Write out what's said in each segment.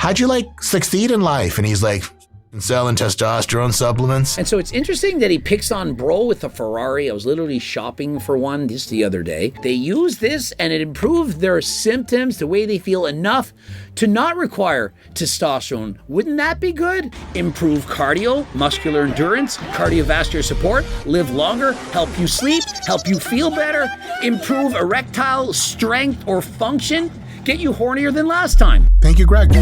how'd you succeed in life? And he's like, selling testosterone supplements. And so it's interesting that he picks on bro with a Ferrari. I was literally shopping for one just the other day. They use this and it improved their symptoms, the way they feel, enough to not require testosterone. Wouldn't that be good? Improve cardio, muscular endurance, cardiovascular support, live longer, help you sleep, help you feel better, improve erectile strength or function, get you hornier than last time. Thank you, Greg.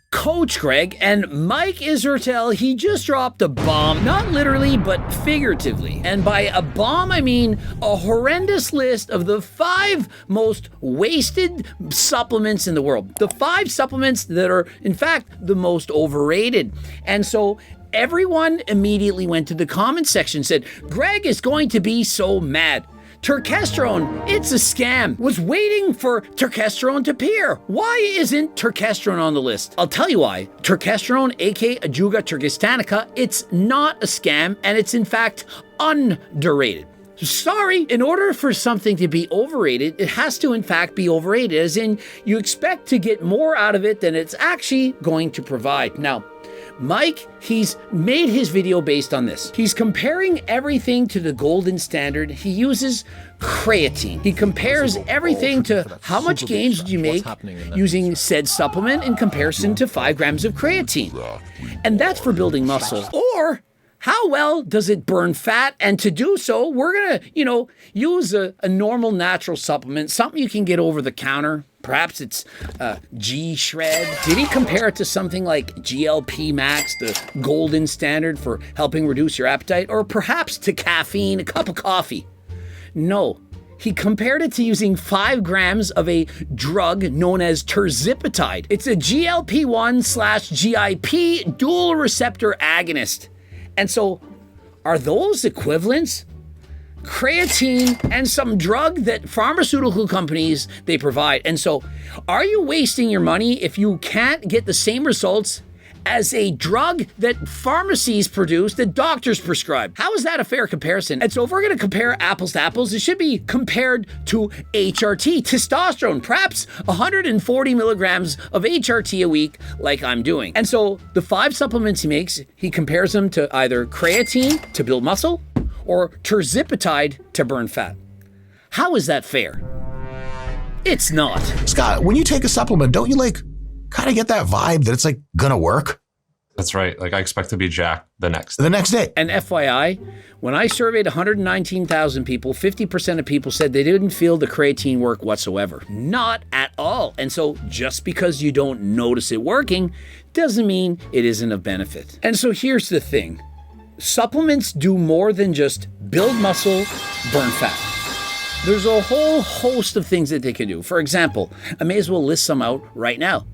Coach Greg and Mike Israetel, he just dropped a bomb, not literally, but figuratively. And by a bomb, I mean a horrendous list of the 5 most wasted supplements in the world. The 5 supplements that are, in fact, the most overrated. And so everyone immediately went to the comment section and said, Greg is going to be so mad. Turkesterone, it's a scam. Was waiting for Turkesterone to appear. Why isn't Turkesterone on the list? I'll tell you why. Turkesterone, aka Ajuga turkestanica, it's not a scam, and it's in fact underrated. Sorry, in order for something to be overrated, it has to in fact be overrated, as in you expect to get more out of it than it's actually going to provide. Now, Mike, he's made his video based on this. He's comparing everything to the golden standard. He uses creatine. He compares everything to how much gains did you make using said supplement in comparison to 5 grams of creatine. And that's for building muscle. Or how well does it burn fat? And to do so, we're gonna, use a normal natural supplement, something you can get over the counter. Perhaps it's G-Shred. Did he compare it to something like GLP Max, the golden standard for helping reduce your appetite? Or perhaps to caffeine, a cup of coffee? No. He compared it to using 5 grams of a drug known as Tirzepatide. It's a GLP-1/GIP dual receptor agonist. And so, are those equivalents? Creatine and some drug that pharmaceutical companies, they provide. And so, are you wasting your money if you can't get the same results as a drug that pharmacies produce, that doctors prescribe? How is that a fair comparison? And so if we're going to compare apples to apples, it should be compared to HRT, testosterone, perhaps 140 milligrams of HRT a week like I'm doing. And so the 5 supplements he makes, he compares them to either creatine to build muscle or Tirzepatide to burn fat. How is that fair? It's not. Scott, when you take a supplement, don't you kind of get that vibe that it's gonna work? That's right. I expect to be jacked the next day. And FYI, when I surveyed 119,000 people, 50% of people said they didn't feel the creatine work whatsoever. Not at all. And so just because you don't notice it working doesn't mean it isn't of benefit. And so here's the thing. Supplements do more than just build muscle, burn fat. There's a whole host of things that they can do. For example, I may as well list some out right now.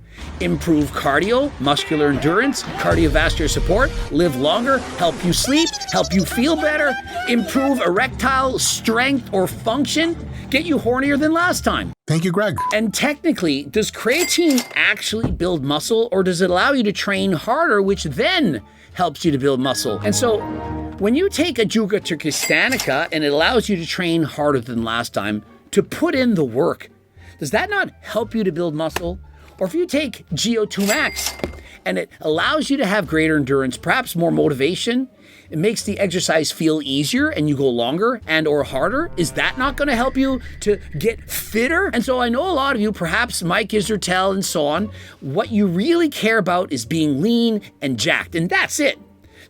Improve cardio, muscular endurance, cardiovascular support, live longer, help you sleep, help you feel better, improve erectile strength or function, get you hornier than last time. Thank you, Greg. And technically, does creatine actually build muscle, or does it allow you to train harder, which then helps you to build muscle? And so when you take Ajuga turkestanica and it allows you to train harder than last time, to put in the work, does that not help you to build muscle? Or if you take GO2 Max and it allows you to have greater endurance, perhaps more motivation, it makes the exercise feel easier and you go longer and or harder, is that not going to help you to get fitter? And so I know a lot of you, perhaps Mike Israetel and so on, what you really care about is being lean and jacked, and that's it.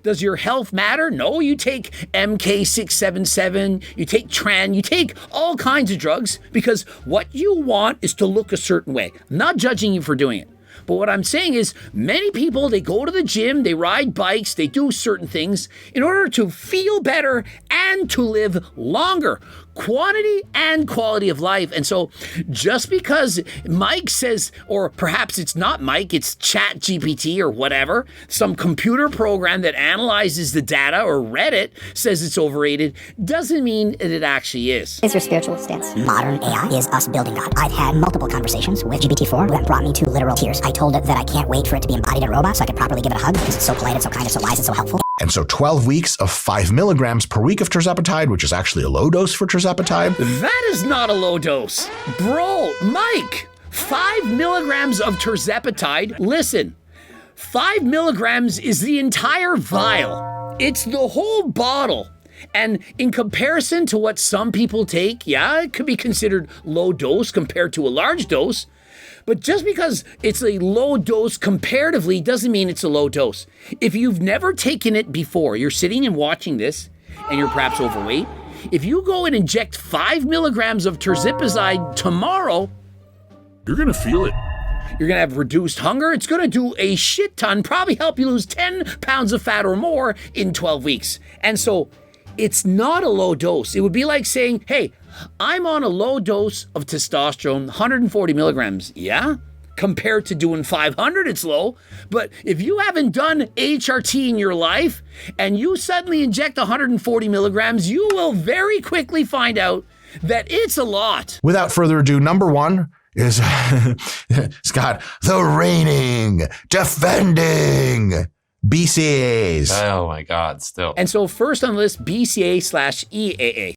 Does your health matter? No, you take MK677, you take Tran, you take all kinds of drugs because what you want is to look a certain way. I'm not judging you for doing it. But what I'm saying is many people, they go to the gym, they ride bikes, they do certain things in order to feel better and to live longer. Quantity and quality of life. And so just because Mike says, or perhaps it's not Mike, it's ChatGPT or whatever, some computer program that analyzes the data, or Reddit says it's overrated, doesn't mean that it actually is. Is your spiritual stance? Modern AI is us building God. I've had multiple conversations with GPT-4 that brought me to literal tears. I told it that I can't wait for it to be embodied in a robot so I could properly give it a hug because it's so polite, it's so kind, it's so wise, it's so helpful. And so 12 weeks of 5 milligrams per week of Tirzepatide, which is actually a low dose for Tirzepatide. That is not a low dose. Bro, Mike, 5 milligrams of Tirzepatide. Listen, 5 milligrams is the entire vial. It's the whole bottle. And in comparison to what some people take, yeah, it could be considered low dose compared to a large dose. But just because it's a low dose comparatively doesn't mean it's a low dose. If you've never taken it before, you're sitting and watching this, and you're perhaps overweight, if you go and inject 5 milligrams of Tirzepatide tomorrow, you're gonna feel it. You're gonna have reduced hunger. It's gonna do a shit ton, probably help you lose 10 pounds of fat or more in 12 weeks. And so it's not a low dose. It would be like saying, hey, I'm on a low dose of testosterone, 140 milligrams. Yeah? Compared to doing 500, it's low. But if you haven't done HRT in your life and you suddenly inject 140 milligrams, you will very quickly find out that it's a lot. Without further ado, number one is Scott, the reigning, defending BCAAs. Oh my God, still. And so first on the list, BCAA/EAA.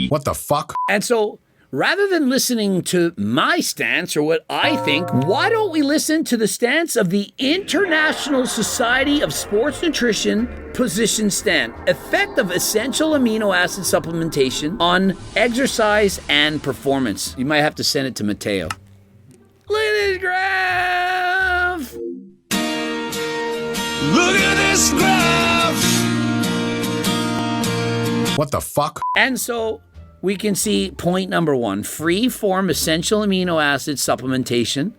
What the fuck? And so rather than listening to my stance or what I think, why don't we listen to the stance of the International Society of Sports Nutrition position stand, effect of essential amino acid supplementation on exercise and performance. You might have to send it to Mateo. Look at this graph. Look at this graph. What the fuck? And so we can see point number one, free form essential amino acid supplementation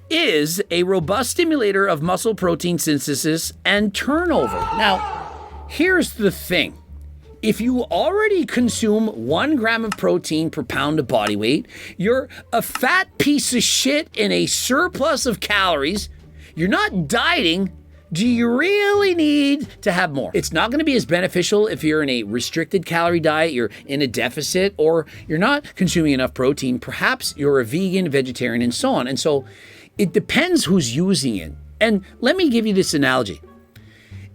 is a robust stimulator of muscle protein synthesis and turnover. Now, here's the thing. If you already consume 1 gram of protein per pound of body weight, you're a fat piece of shit in a surplus of calories, you're not dieting, do you really need to have more? It's not going to be as beneficial if you're in a restricted calorie diet, you're in a deficit, or you're not consuming enough protein. Perhaps you're a vegan, vegetarian, and so on. And so it depends who's using it. And let me give you this analogy.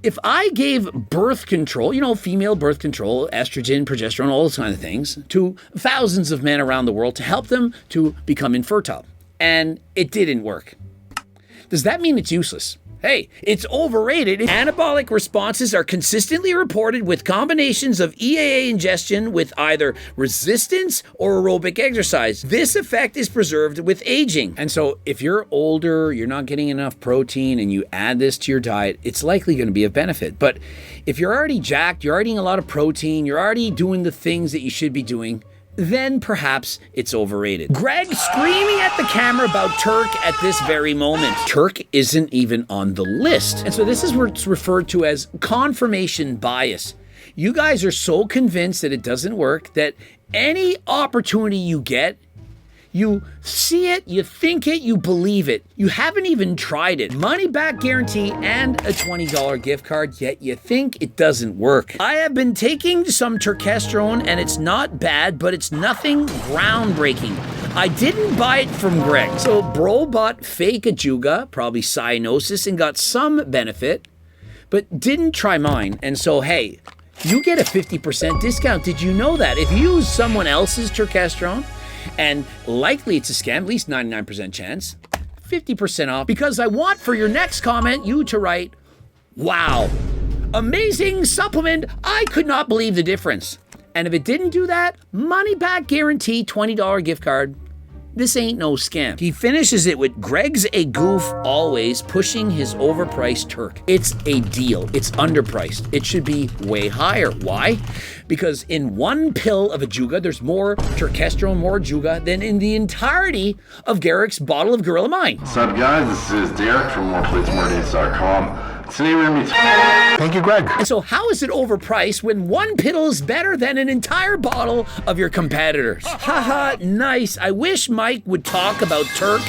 If I gave birth control, female birth control, estrogen, progesterone, all those kind of things, to thousands of men around the world to help them to become infertile, and it didn't work, does that mean it's useless? Hey, it's overrated. Anabolic responses are consistently reported with combinations of EAA ingestion with either resistance or aerobic exercise. This effect is preserved with aging. And so if you're older, you're not getting enough protein, and you add this to your diet, it's likely going to be of benefit. But if you're already jacked, you're already eating a lot of protein, you're already doing the things that you should be doing, then perhaps it's overrated. Greg screaming at the camera about Turk at this very moment. Turk isn't even on the list. And so this is what's referred to as confirmation bias. You guys are so convinced that it doesn't work that any opportunity you get, you see it, you think it, you believe it. You haven't even tried it. Money back guarantee and a $20 gift card, yet you think it doesn't work. I have been taking some Turkesterone and it's not bad, but it's nothing groundbreaking. I didn't buy it from Greg. So bro bought fake Ajuga, probably cyanosis, and got some benefit, but didn't try mine. And so, hey, you get a 50% discount. Did you know that? If you use someone else's Turkesterone, and likely it's a scam, at least 99% chance, 50% off, because I want for your next comment you to write, wow, amazing supplement, I could not believe the difference. And if it didn't do that, money back guarantee, $20 gift card. This ain't no scam. He finishes it with, Greg's a goof always, pushing his overpriced Turk. It's a deal. It's underpriced. It should be way higher. Why? Because in one pill of Ajuga, there's more Turkesterone, more Ajuga than in the entirety of Garrick's bottle of Gorilla Mine. What's up, guys? This is Derek from moreplatemordates.com. Today we're going to be Thank you, Greg. And so how is it overpriced when one pill is better than an entire bottle of your competitors? Haha, nice. I wish Mike would talk about Turk.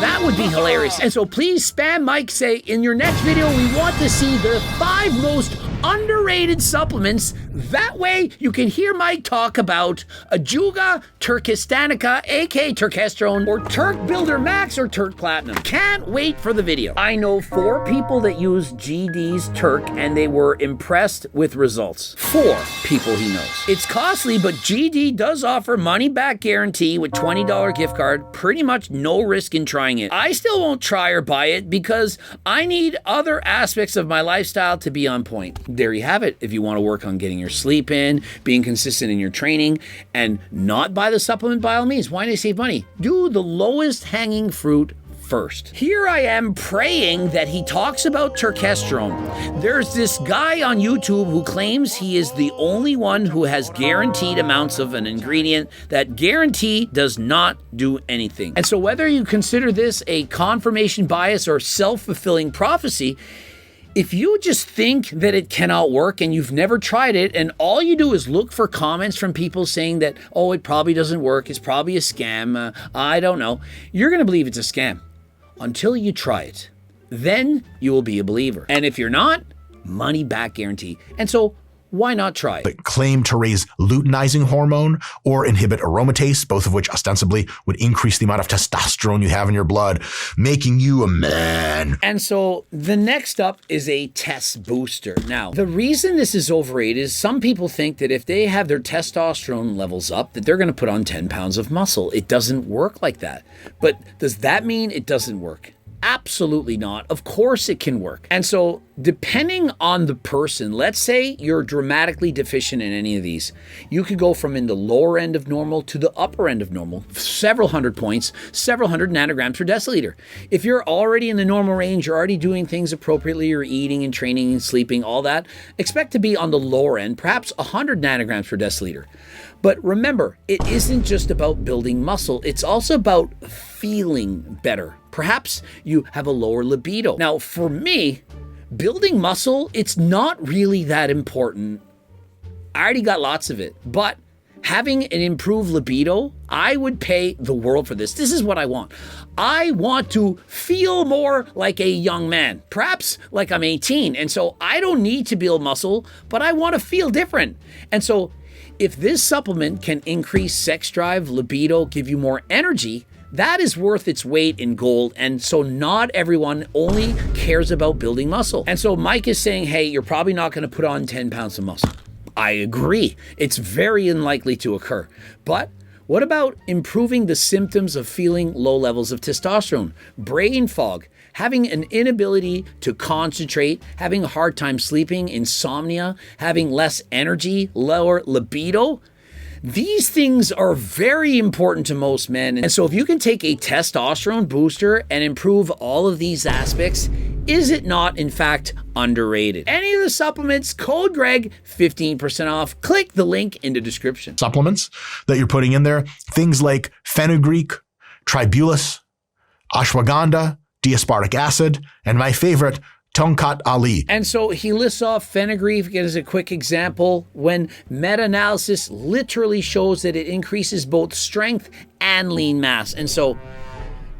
That would be hilarious. And so please spam Mike, say, in your next video, we want to see the 5 most underrated supplements. That way you can hear Mike talk about Ajuga, Turkestanica, aka Turkesterone, or Turk Builder Max or Turk Platinum. Can't wait for the video. I know 4 people that use GD's Turk and they were impressed with results. 4 people he knows. It's costly, but GD does offer money back guarantee with $20 gift card. Pretty much no risk in trying it. I still won't try or buy it because I need other aspects of my lifestyle to be on point. There you have it. If you want to work on getting your sleep in, being consistent in your training, and not buy the supplement, by all means, why not save money? Do the lowest hanging fruit first. Here I am praying that he talks about Turkesterone. There's this guy on YouTube who claims he is the only one who has guaranteed amounts of an ingredient. That guarantee does not do anything. And so whether you consider this a confirmation bias or self-fulfilling prophecy, if you just think that it cannot work and you've never tried it and all you do is look for comments from people saying that, oh, it probably doesn't work, it's probably a scam, I don't know, you're going to believe it's a scam until you try it. Then you will be a believer. And if you're not, money back guarantee. And so why not try it? That claim to raise luteinizing hormone or inhibit aromatase, both of which ostensibly would increase the amount of testosterone you have in your blood, making you a man. And so the next up is a test booster. Now, the reason this is overrated is some people think that if they have their testosterone levels up, that they're going to put on 10 pounds of muscle. It doesn't work like that. But does that mean it doesn't work? Absolutely not. Of course it can work. And so depending on the person, let's say you're dramatically deficient in any of these, you could go from in the lower end of normal to the upper end of normal, several hundred points, several hundred nanograms per deciliter. If you're already in the normal range, you're already doing things appropriately, you're eating and training and sleeping, all that, expect to be on the lower end, perhaps 100 nanograms per deciliter. But remember, it isn't just about building muscle. It's also about feeling better. Perhaps you have a lower libido. Now, for me, building muscle, it's not really that important. I already got lots of it. But having an improved libido, I would pay the world for this. This is what I want. I want to feel more like a young man, perhaps like I'm 18. And so I don't need to build muscle, but I want to feel different. And so if this supplement can increase sex drive, libido, give you more energy, that is worth its weight in gold. And so not everyone only cares about building muscle. And so Mike is saying, hey, you're probably not going to put on 10 pounds of muscle. I agree. It's very unlikely to occur. But what about improving the symptoms of feeling low levels of testosterone, brain fog, having an inability to concentrate, having a hard time sleeping, insomnia, having less energy, lower libido? These things are very important to most men. And so if you can take a testosterone booster and improve all of these aspects, is it not, in fact, underrated? Any of the supplements, code Greg, 15% off. Click the link in the description. Supplements that you're putting in there, things like fenugreek, tribulus, ashwagandha, D-aspartic acid, and my favorite, Tonkat Ali. And so he lists off fenugreek as a quick example when meta-analysis literally shows that it increases both strength and lean mass. And so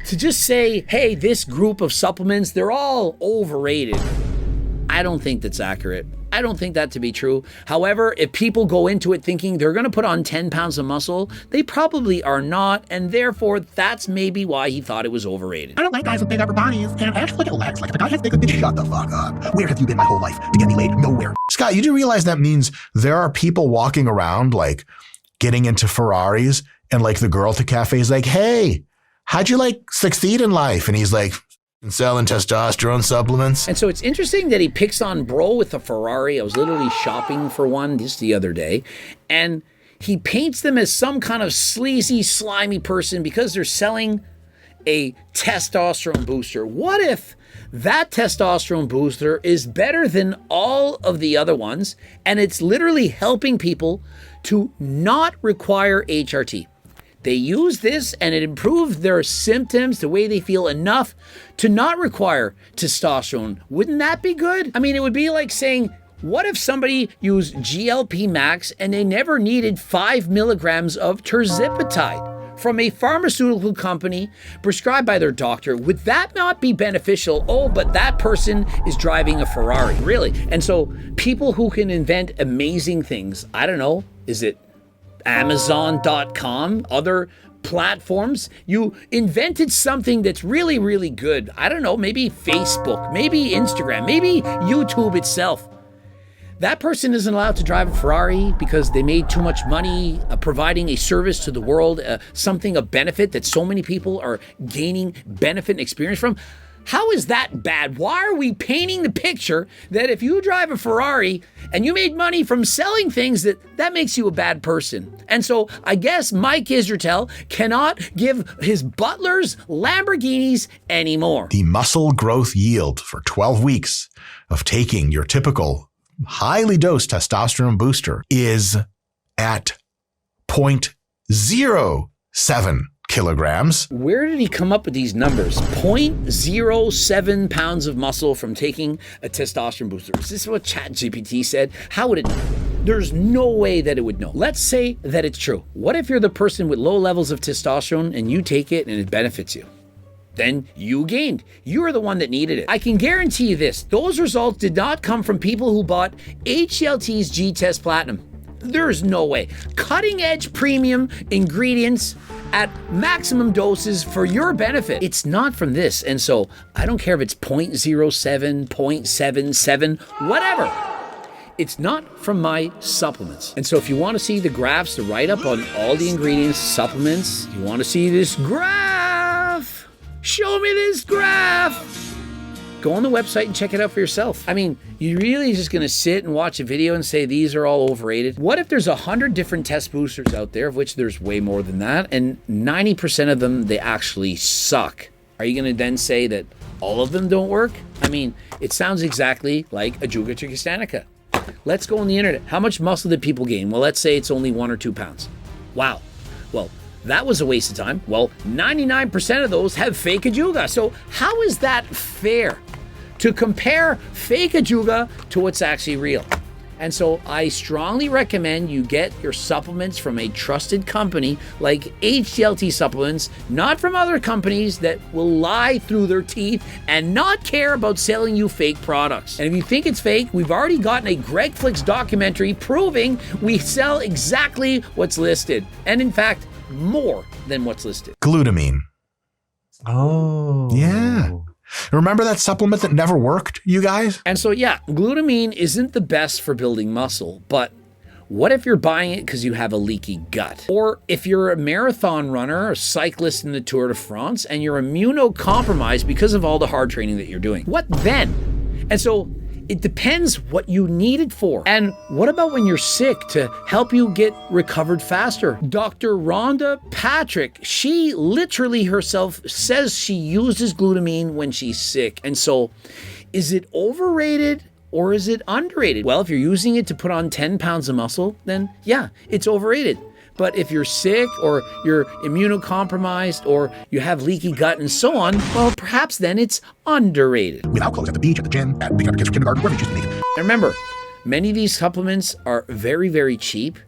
to just say, hey, this group of supplements, they're all overrated, I don't think that's accurate. I don't think that to be true. However, if people go into it thinking they're going to put on 10 pounds of muscle, they probably are not, and therefore that's maybe why he thought it was overrated. I don't like guys with big upper bodies, and actually look at legs. Like, if a guy has bigger, bitch, shut the fuck up. Where have you been my whole life to get me laid? Nowhere. Scott, you do realize that means there are people walking around like getting into Ferraris and like the girl at the cafe is like, hey, how'd you like succeed in life? And he's like, selling testosterone supplements. And so it's interesting that he picks on bro with a Ferrari. I was literally shopping for one just the other day, and he paints them as some kind of sleazy, slimy person because they're selling a testosterone booster. What if that testosterone booster is better than all of the other ones, and it's literally helping people to not require HRT? They use this and it improved their symptoms, the way they feel, enough to not require testosterone. Wouldn't that be good? I mean, it would be like saying, what if somebody used GLP Max and they never needed 5 milligrams of Tirzepatide? from a pharmaceutical company prescribed by their doctor, would that not be beneficial? Oh, but that person is driving a Ferrari, really? And so people who can invent amazing things, I don't know, is it Amazon.com, other platforms? You invented something that's really, really good. I don't know, maybe Facebook, maybe Instagram, maybe YouTube itself. That person isn't allowed to drive a Ferrari because they made too much money providing a service to the world, something of benefit that so many people are gaining benefit and experience from. How is that bad? Why are we painting the picture that if you drive a Ferrari and you made money from selling things, that makes you a bad person? And so I guess Mike Israetel cannot give his butlers Lamborghinis anymore. The muscle growth yield for 12 weeks of taking your typical highly dosed testosterone booster is at 0.07 kilograms. Where did he come up with these numbers? 0.07 pounds of muscle from taking a testosterone booster. Is this what ChatGPT said? How would it know? There's no way that it would know. Let's say that it's true. What if you're the person with low levels of testosterone and you take it and it benefits you? Then you gained. You are the one that needed it. I can guarantee you this. Those results did not come from people who bought HCLT's G-Test Platinum. There's no way. Cutting edge premium ingredients at maximum doses for your benefit. It's not from this. And so I don't care if it's 0.07, 0.77, whatever. It's not from my supplements. And so if you want to see the graphs, the write-up on all the ingredients, supplements, you want to see this graph, show me this graph. Go on the website and check it out for yourself. I mean, you really just gonna sit and watch a video and say these are all overrated? What if there's 100 different test boosters out there, of which there's way more than that, and 90% of them, they actually suck? Are you gonna then say that all of them don't work? I mean, it sounds exactly like Ajuga Turkestanica. Let's go on the internet. How much muscle did people gain? Well, let's say it's only 1 or 2 pounds. Wow. Well, that was a waste of time. Well, 99% of those have fake Ajuga. So how is that fair to compare fake Ajuga to what's actually real? And so I strongly recommend you get your supplements from a trusted company like HCLT Supplements, not from other companies that will lie through their teeth and not care about selling you fake products. And if you think it's fake, we've already gotten a Greg Flicks documentary proving we sell exactly what's listed. And in fact, more than what's listed. Glutamine. Oh. Yeah. Remember that supplement that never worked, you guys? And so, yeah, glutamine isn't the best for building muscle, but what if you're buying it because you have a leaky gut? Or if you're a marathon runner or cyclist in the Tour de France and you're immunocompromised because of all the hard training that you're doing? What then? And so it depends what you need it for. And what about when you're sick to help you get recovered faster? Dr. Rhonda Patrick, she literally herself says she uses glutamine when she's sick. And so is it overrated or is it underrated? Well, if you're using it to put on 10 pounds of muscle, then yeah, it's overrated. But if you're sick or you're immunocompromised or you have leaky gut and so on, well, perhaps then it's underrated. Without clothes, at the beach, at the gym, at picking up kids from kindergarten, wherever you choose to make it. And remember, many of these supplements are very, very cheap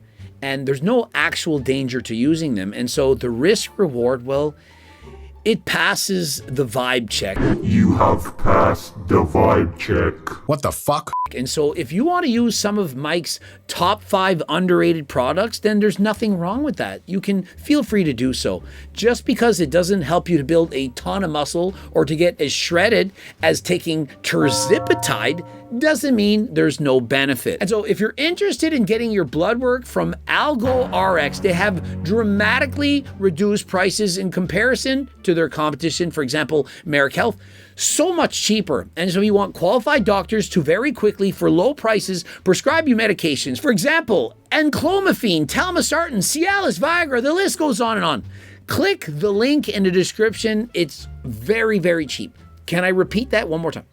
and there's no actual danger to using them. And so the risk reward, well, it passes the vibe check. You have passed the vibe check. What the fuck? And so if you want to use some of Mike's top 5 underrated products, then there's nothing wrong with that. You can feel free to do so. Just because it doesn't help you to build a ton of muscle or to get as shredded as taking Tirzepatide doesn't mean there's no benefit. And so if you're interested in getting your blood work from Algo RX, they have dramatically reduced prices in comparison to their competition. For example, Merrick Health, so much cheaper. And so you want qualified doctors to very quickly, for low prices, prescribe you medications. For example, enclomiphene, telmisartan, Cialis, Viagra, the list goes on and on. Click the link in the description. It's very, very cheap. Can I repeat that one more time?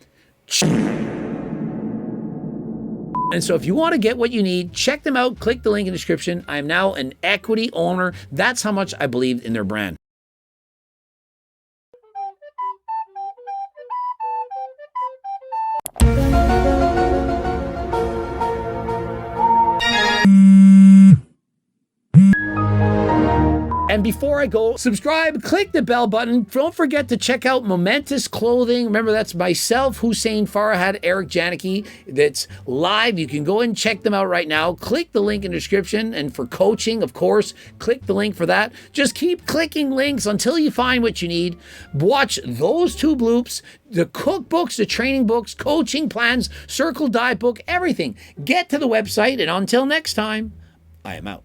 And so if you want to get what you need, check them out. Click the link in the description. I am now an equity owner. That's how much I believe in their brand. And before I go, subscribe, click the bell button. Don't forget to check out Momentous Clothing. Remember, that's myself, Hussein Farhad, Eric Janicki. That's live. You can go and check them out right now. Click the link in the description. And for coaching, of course, click the link for that. Just keep clicking links until you find what you need. Watch those 2 bloops, the cookbooks, the training books, coaching plans, Circle Diet book, everything. Get to the website, and until next time, I am out.